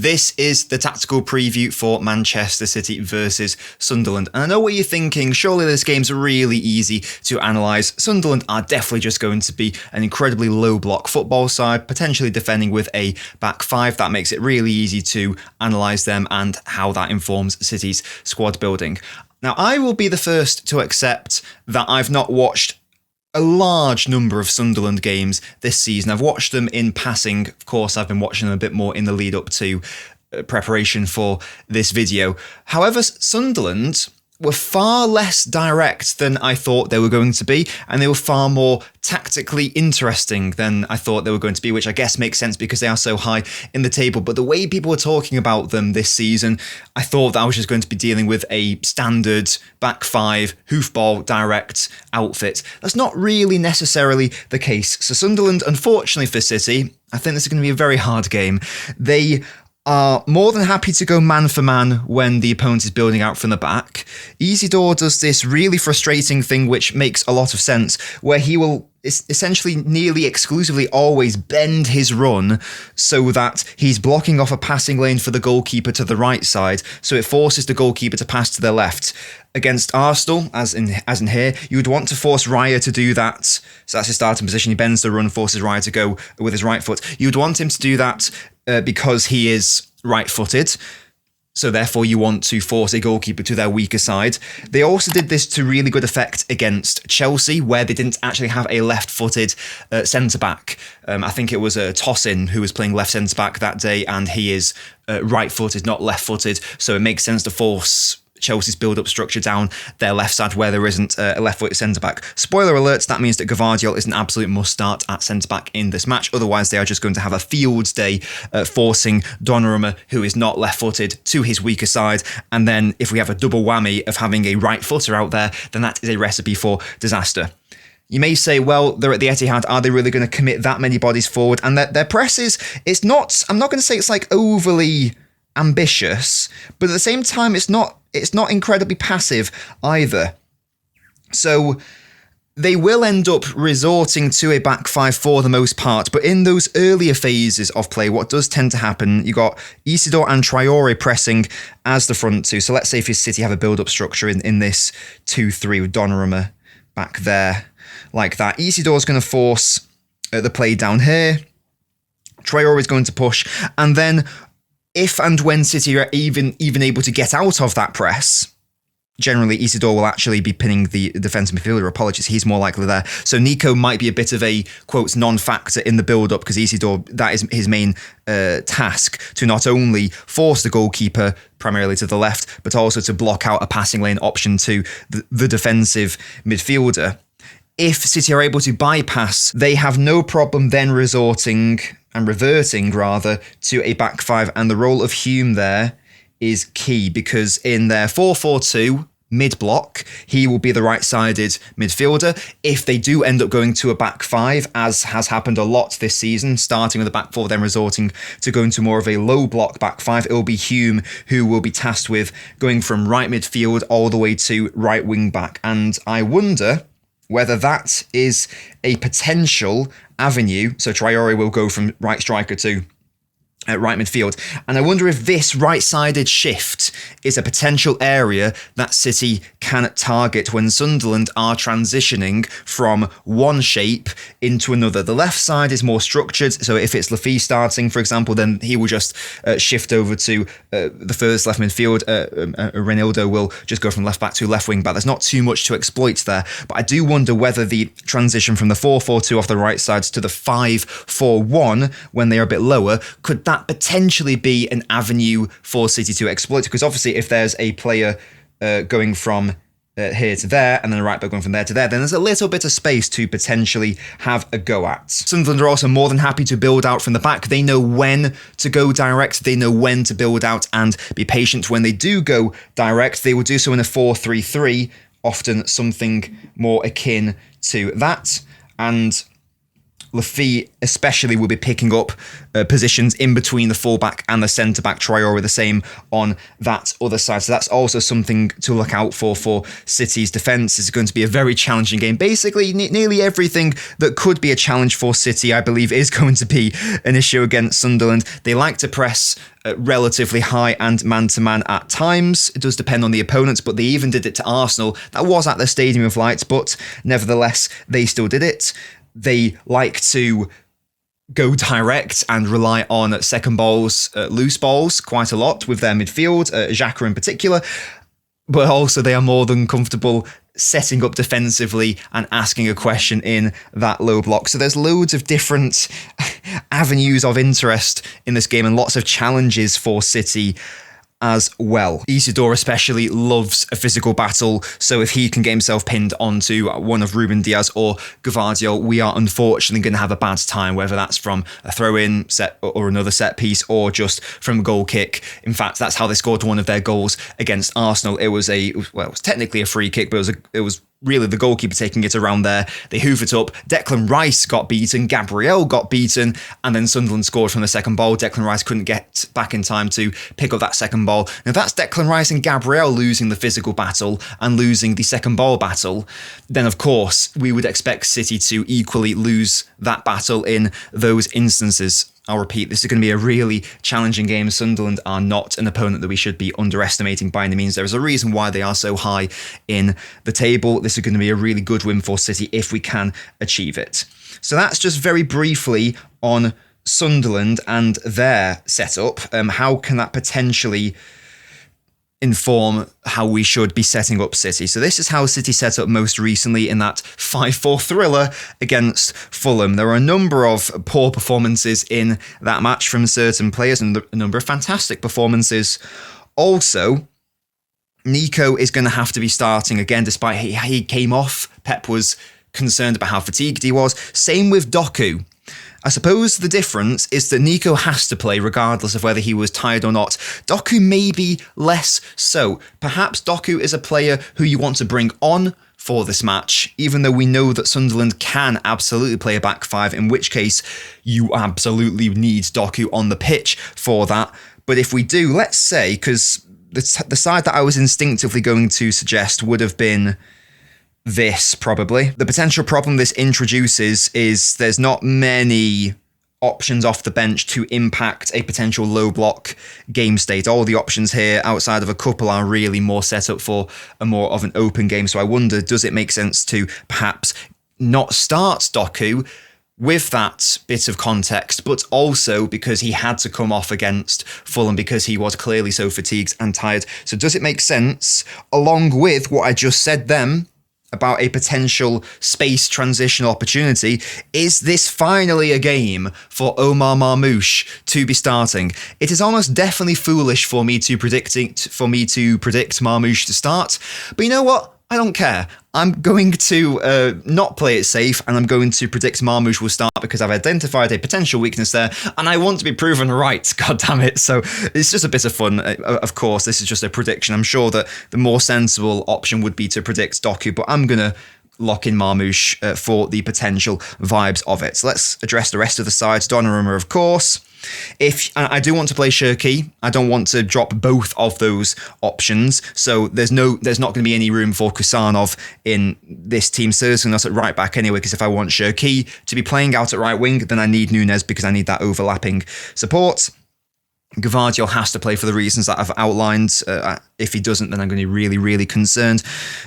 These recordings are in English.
This is the tactical preview for Manchester City versus Sunderland. And I know what you're thinking, surely this game's really easy to analyse. Sunderland are definitely just going to be an incredibly low block football side, potentially defending with a back five. That makes it really easy to analyse them and how that informs City's squad building. Now, I will be the first to accept that I've not watched a large number of Sunderland games this season. I've watched them in passing. Of course, I've been watching them a bit more in the lead up to preparation for this video. However, Sunderland were far less direct than I thought they were going to be, and they were far more tactically interesting than I thought they were going to be, which I guess makes sense because they are so high in the table. But the way people were talking about them this season, I thought that I was just going to be dealing with a standard back five, hoofball, direct outfit. That's not really necessarily the case. So Sunderland, unfortunately for City, I think this is going to be a very hard game. They are more than happy to go man for man when the opponent is building out from the back. Isidore does this really frustrating thing which makes a lot of sense, where he will essentially nearly exclusively always bend his run so that he's blocking off a passing lane for the goalkeeper to the right side, so it forces the goalkeeper to pass to the left. Against Arsenal, as in here, you would want to force Raya to do that. So that's his starting position. He bends the run, forces Raya to go with his right foot. You would want him to do that because he is right-footed. So therefore you want to force a goalkeeper to their weaker side. They also did this to really good effect against Chelsea, where they didn't actually have a left-footed centre-back. I think it was Tosin who was playing left centre-back that day, and he is right-footed, not left-footed. So it makes sense to force Chelsea's build-up structure down their left side where there isn't a left-footed centre-back. Spoiler alert, that means that Gvardiol is an absolute must-start at centre-back in this match. Otherwise, they are just going to have a field day forcing Donnarumma, who is not left-footed, to his weaker side. And then if we have a double whammy of having a right-footer out there, then that is a recipe for disaster. You may say, well, they're at the Etihad. Are they really going to commit that many bodies forward? And their press is, it's not, I'm not going to say it's like overly ambitious, but at the same time, it's not incredibly passive either. So they will end up resorting to a back five for the most part, but in those earlier phases of play, what does tend to happen, you got Isidore and Traore pressing as the front two. So let's say if City have a build-up structure in this 2-3 with Donnarumma back there like that. Isidore's going to force the play down here. Traore is going to push, and then if and when City are even able to get out of that press, generally Isidore will actually be pinning the defensive midfielder. Apologies, he's more likely there. So Nico might be a bit of a, quotes, non-factor in the build-up because Isidore, that is his main task, to not only force the goalkeeper primarily to the left, but also to block out a passing lane option to the defensive midfielder. If City are able to bypass, they have no problem then reverting to a back five, and the role of Hume there is key because in their 4-4-2 mid-block, he will be the right-sided midfielder. If they do end up going to a back five, as has happened a lot this season, starting with a back four, then resorting to going to more of a low-block back five, it will be Hume who will be tasked with going from right midfield all the way to right wing-back. And I wonder whether that is a potential avenue. So Traore will go from right striker to right midfield. And I wonder if this right-sided shift is a potential area that City can target when Sunderland are transitioning from one shape into another. The left side is more structured, so if it's Lafille starting, for example, then he will just shift over to the first left midfield. Reinildo will just go from left back to left wing back. There's not too much to exploit there, but I do wonder whether the transition from the 4-4-2 off the right side to the 5-4-1, when they are a bit lower, could that potentially be an avenue for City to exploit? Because obviously if there's a player going from here to there, and then a right back going from there to there, then there's a little bit of space to potentially have a go at. Sunderland are also more than happy to build out from the back. They know when to go direct, they know when to build out and be patient. When they do go direct, they will do so in a 4-3-3, often something more akin to that. And Lafitte especially will be picking up positions in between the fullback and the centre-back. Traore the same on that other side. So that's also something to look out for City's defence. It's going to be a very challenging game. Basically, nearly everything that could be a challenge for City, I believe, is going to be an issue against Sunderland. They like to press relatively high and man-to-man at times. It does depend on the opponents, but they even did it to Arsenal. That was at the Stadium of Light, but nevertheless, they still did it. They like to go direct and rely on second balls, loose balls quite a lot with their midfield, Xhaka in particular, but also they are more than comfortable setting up defensively and asking a question in that low block. So there's loads of different avenues of interest in this game and lots of challenges for City as well. Isidore especially loves a physical battle, so if he can get himself pinned onto one of Ruben Diaz or Gvardiol, we are unfortunately going to have a bad time, whether that's from a throw-in set or another set piece or just from a goal kick. In fact, that's how they scored one of their goals against Arsenal. It was technically a free kick, but it was really the goalkeeper taking it around there. They hoovered it up. Declan Rice got beaten. Gabriel got beaten. And then Sunderland scored from the second ball. Declan Rice couldn't get back in time to pick up that second ball. Now that's Declan Rice and Gabriel losing the physical battle and losing the second ball battle. Then, of course, we would expect City to equally lose that battle in those instances. I'll repeat, this is going to be a really challenging game. Sunderland are not an opponent that we should be underestimating by any means. There is a reason why they are so high in the table. This is going to be a really good win for City if we can achieve it. So that's just very briefly on Sunderland and their setup. How can that potentially inform how we should be setting up City? So this is how City set up most recently in that 5-4 thriller against Fulham. There are a number of poor performances in that match from certain players and a number of fantastic performances. Also, Nico is going to have to be starting again, despite he came off. Pep was concerned about how fatigued he was. Same with Doku. I suppose the difference is that Nico has to play regardless of whether he was tired or not. Doku maybe less so. Perhaps Doku is a player who you want to bring on for this match, even though we know that Sunderland can absolutely play a back five, in which case you absolutely need Doku on the pitch for that. But if we do, let's say, because the side that I was instinctively going to suggest would have been this, probably. The potential problem this introduces is there's not many options off the bench to impact a potential low block game state. All the options here, outside of a couple, are really more set up for a more of an open game. So I wonder, does it make sense to perhaps not start Doku with that bit of context, but also because he had to come off against Fulham because he was clearly so fatigued and tired. So does it make sense, along with what I just said then, about a potential space transition opportunity, is this finally a game for Omar Marmoush to be starting? It is almost definitely foolish for me to predict Marmoush to start, but you know what? I don't care. I'm going to not play it safe, and I'm going to predict Marmoush will start because I've identified a potential weakness there, and I want to be proven right, god damn it. So it's just a bit of fun. Of course, this is just a prediction. I'm sure that the more sensible option would be to predict Doku, but I'm going to lock in Marmoush for the potential vibes of it. So let's address the rest of the sides. Donnarumma, of course. If I do want to play Cherki, I don't want to drop both of those options. So there's not going to be any room for Kusanov in this team. Certainly not at right back anyway, because if I want Cherki to be playing out at right wing, then I need Nunes because I need that overlapping support. Gvardiol has to play for the reasons that I've outlined. If he doesn't, then I'm going to be really, really concerned.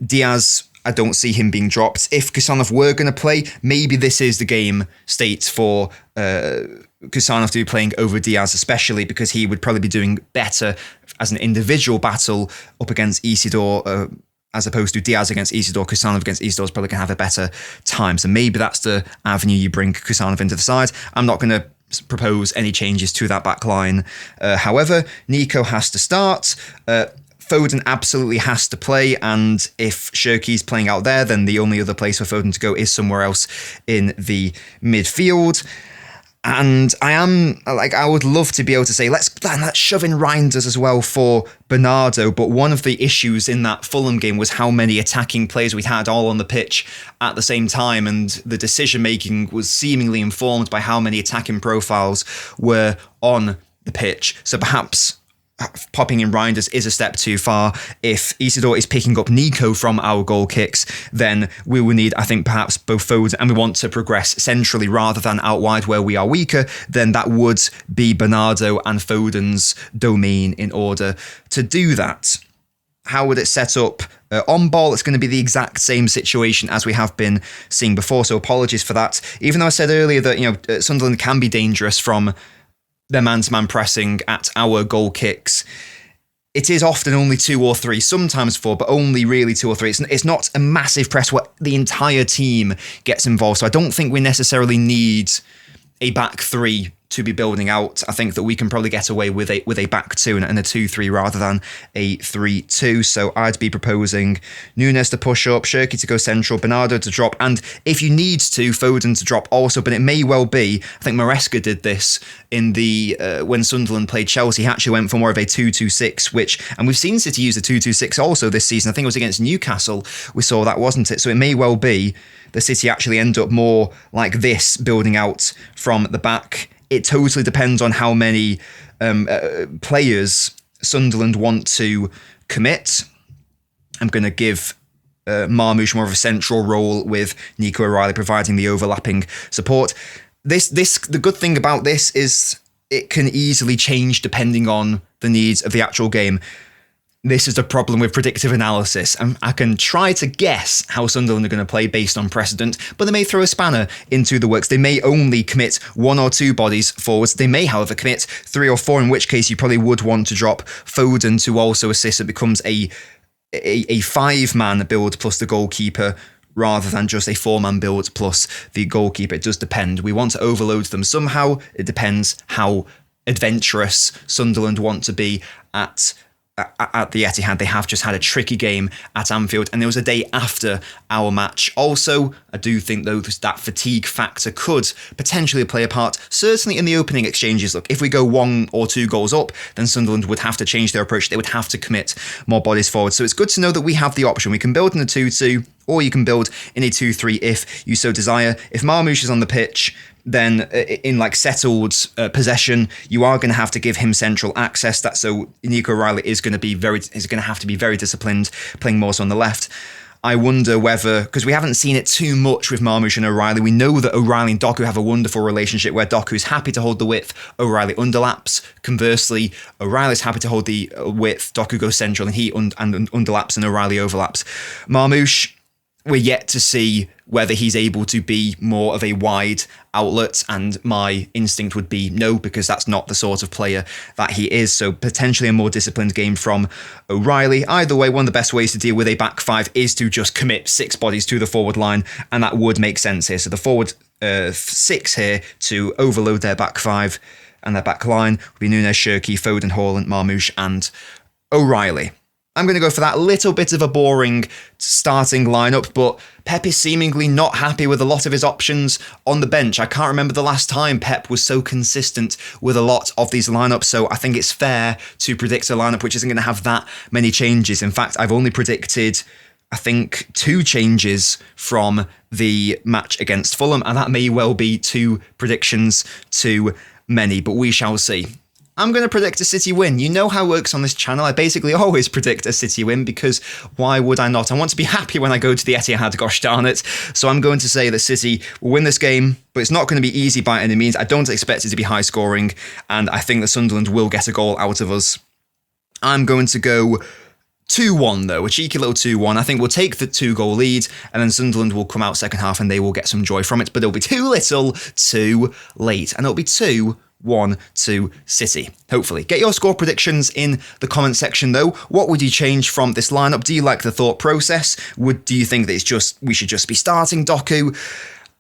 Diaz, I don't see him being dropped. If Kusanov were going to play, maybe this is the game state for Kusanov to be playing over Diaz, especially because he would probably be doing better as an individual battle up against Isidore, as opposed to Diaz against Isidore. Kusanov against Isidore is probably going to have a better time. So maybe that's the avenue you bring Kusanov into the side. I'm not going to propose any changes to that back line. However, Nico has to start. Foden absolutely has to play, and if Cherki's playing out there, then the only other place for Foden to go is somewhere else in the midfield. And I would love to be able to say, let's shove in Reinders as well for Bernardo. But one of the issues in that Fulham game was how many attacking players we had all on the pitch at the same time. And the decision-making was seemingly informed by how many attacking profiles were on the pitch. So perhaps popping in Reinders is a step too far. If Isidore is picking up Nico from our goal kicks, then we will need, I think, perhaps both Foden, and we want to progress centrally rather than out wide where we are weaker, then that would be Bernardo and Foden's domain in order to do that. How would it set up? On ball, it's going to be the exact same situation as we have been seeing before, so apologies for that. Even though I said earlier that Sunderland can be dangerous from their man-to-man pressing at our goal kicks, it is often only 2 or 3, sometimes 4, but only really 2 or 3. It's not a massive press where the entire team gets involved. So I don't think we necessarily need a back 3 to be building out. I think that we can probably get away with a back 2 and a 2-3 rather than a 3-2. So I'd be proposing Nunes to push up, Shirky to go central, Bernardo to drop, and if you need to, Foden to drop also. But it may well be, I think Maresca did this in the when Sunderland played Chelsea. He actually went for more of a 2-2-6, and we've seen City use a 2-2-6 also this season. I think it was against Newcastle we saw that, wasn't it? So it may well be the City actually end up more like this, building out from the back. It totally depends on how many players Sunderland want to commit. I'm going to give Marmoush more of a central role with Nico O'Reilly providing the overlapping support. The good thing about this is it can easily change depending on the needs of the actual game. This is the problem with predictive analysis. I can try to guess how Sunderland are going to play based on precedent, but they may throw a spanner into the works. They may only commit 1 or 2 bodies forwards. They may, however, commit 3 or 4, in which case you probably would want to drop Foden to also assist. It becomes a 5-man build plus the goalkeeper rather than just a 4-man build plus the goalkeeper. It does depend. We want to overload them somehow. It depends how adventurous Sunderland want to be at the Etihad. They have just had a tricky game at Anfield, and there was a day after our match. Also, I do think, though, that fatigue factor could potentially play a part, certainly in the opening exchanges. Look, if we go 1 or 2 goals up, then Sunderland would have to change their approach. They would have to commit more bodies forward. So it's good to know that we have the option. We can build in a 2-2, or you can build in a 2-3 if you so desire. If Marmoush is on the pitch, then in settled possession, you are going to have to give him central access. So Nico O'Reilly is going to have to be very disciplined, playing more so on the left. I wonder whether, because we haven't seen it too much with Marmoush and O'Reilly, we know that O'Reilly and Doku have a wonderful relationship where Doku is happy to hold the width, O'Reilly underlaps. Conversely, O'Reilly's happy to hold the width, Doku goes central, and he underlaps and O'Reilly overlaps. Marmoush, we're yet to see whether he's able to be more of a wide outlet, and my instinct would be no, because that's not the sort of player that he is. So potentially a more disciplined game from O'Reilly. Either way, one of the best ways to deal with a back 5 is to just commit 6 bodies to the forward line, and that would make sense here. So the forward 6 here to overload their back 5, and their back line would be Nunes, Shirky, Foden, Haaland, Marmoush, and O'Reilly. I'm going to go for that little bit of a boring starting lineup, but Pep is seemingly not happy with a lot of his options on the bench. I can't remember the last time Pep was so consistent with a lot of these lineups, so I think it's fair to predict a lineup which isn't going to have that many changes. In fact, I've only predicted, I think, 2 changes from the match against Fulham, and that may well be 2 predictions too many, but we shall see. I'm going to predict a City win. You know how it works on this channel. I basically always predict a City win, because why would I not? I want to be happy when I go to the Etihad, gosh darn it. So I'm going to say that City will win this game, but it's not going to be easy by any means. I don't expect it to be high scoring, and I think that Sunderland will get a goal out of us. I'm going to go 2-1 though, a cheeky little 2-1. I think we'll take the 2-goal lead, and then Sunderland will come out second half and they will get some joy from it, but it'll be too little, too late, and it'll be 2-1 to City, hopefully. Get your score predictions in the comment section though. What would you change from this lineup? Do you like the thought process? Do you think that we should just be starting Doku?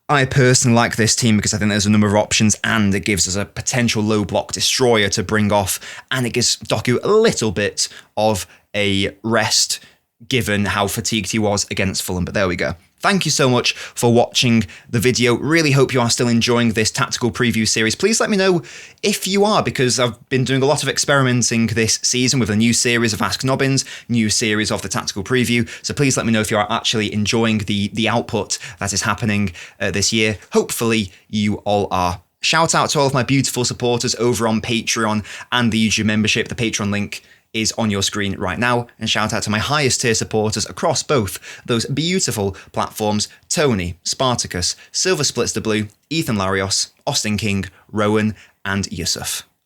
I personally like this team because I think there's a number of options, and it gives us a potential low block destroyer to bring off, and it gives Doku a little bit of a rest given how fatigued he was against Fulham. But there we go. Thank you so much for watching the video. Really hope you are still enjoying this tactical preview series. Please let me know if you are, because I've been doing a lot of experimenting this season with a new series of Ask Nobbins, new series of the tactical preview. So please let me know if you are actually enjoying the output that is happening this year. Hopefully you all are. Shout out to all of my beautiful supporters over on Patreon and the YouTube membership. The Patreon link is on your screen right now. And shout out to my highest tier supporters across both those beautiful platforms: Tony, Spartacus, Silver Splits the Blue, Ethan Larios, Austin King, Rowan, and Yusuf.